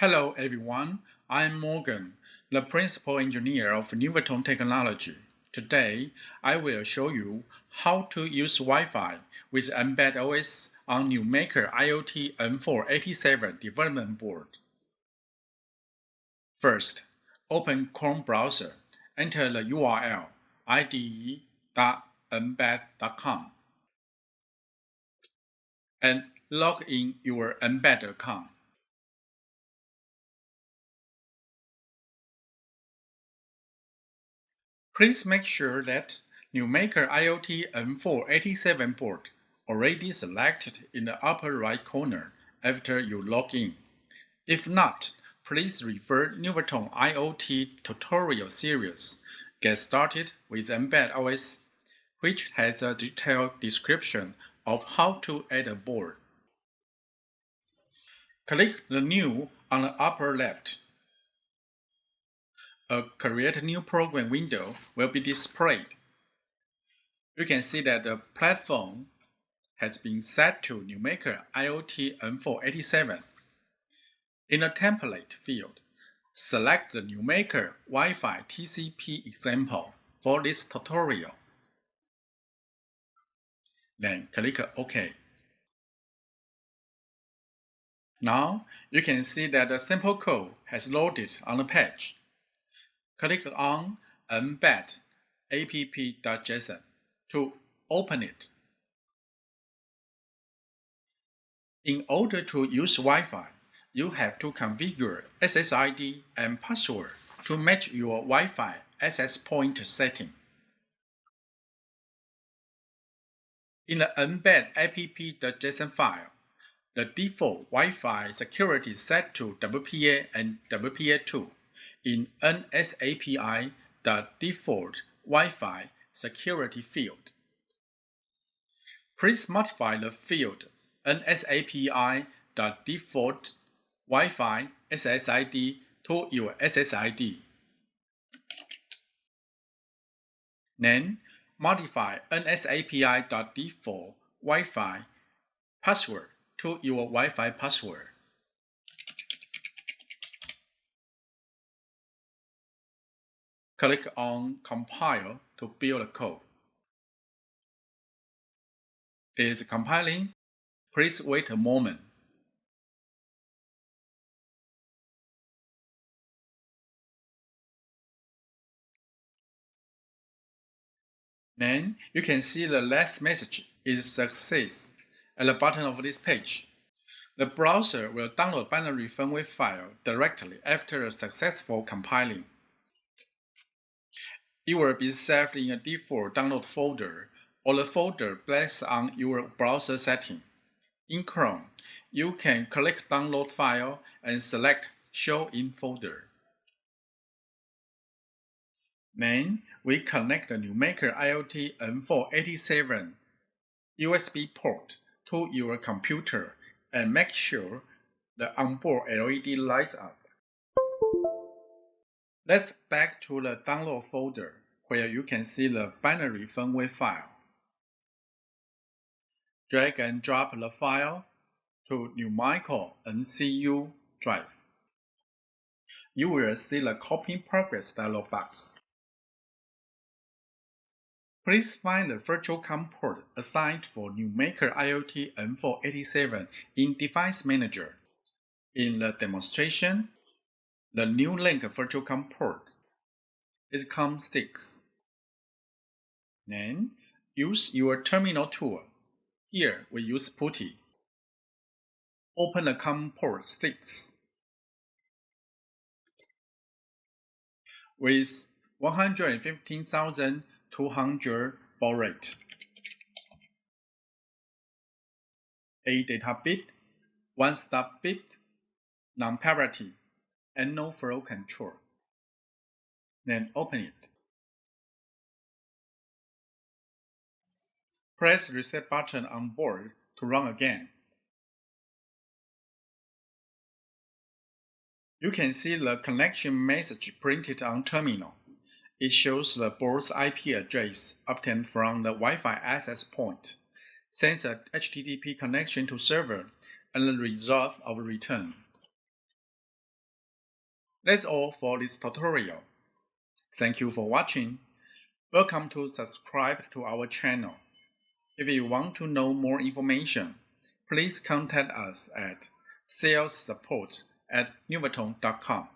Hello everyone, I'm Morgan, the principal engineer of Nuvoton Technology. Today, I will show you how to use Wi-Fi with Mbed OS on NuMaker-IoT-M487 development board. First, open Chrome browser, enter the URL ide.mbed.com and log in your Mbed account. Please make sure that NuMaker-IoT-M487 board already selected in the upper right corner after you log in. If not, please refer Nuvoton IoT tutorial series, Get Started with Mbed OS, which has a detailed description of how to add a board. Click the New on the upper left. A Create New Program window will be displayed. You can see that the platform has been set to NuMaker IoT M487. In the Template field, select the NuMaker WiFi TCP Example for this tutorial. Then click OK. Now you can see that the sample code has loaded on the page. Click on Mbed app.json to open it. In order to use Wi-Fi, you have to configure SSID and password to match your Wi-Fi access point setting. In the Mbed app.json file, the default Wi-Fi security is set to WPA and WPA2 in nsapi.default-wifi-security field. Please modify the field nsapi.default-wifi-ssid to your SSID. Then, modify nsapi.default-wifi password to your Wi-Fi password. Click on Compile to build the code. It is compiling. Please wait a moment. Then you can see the last message is success at the bottom of this page. The browser will download binary firmware file directly after a successful compiling. It will be saved in a default download folder or the folder based on your browser setting. In Chrome, you can click Download File and select Show in Folder. Then we connect the NuMaker IoT M487 USB port to your computer and make sure the onboard LED lights up. Let's back to the download folder where you can see the binary firmware file. Drag and drop the file to NuMaker NCU drive. You will see the Copy Progress dialog box. Please find the virtual COM port assigned for NuMaker IoT M487 in Device Manager. In the demonstration, the new link virtual COM port is COM6. Then, use your terminal tool. Here we use PuTTY. Open the COM port 6. With 115,200 baud rate, a data bit, one stop bit, non-parity, and no flow control. Then open it. Press Reset button on board to run again. You can see the connection message printed on terminal. It shows the board's IP address obtained from the Wi-Fi access point, sends a HTTP connection to server, and the result of return. That's all for this tutorial. Thank you for watching. Welcome to subscribe to our channel. If you want to know more information, please contact us at salessupport@nuvoton.com.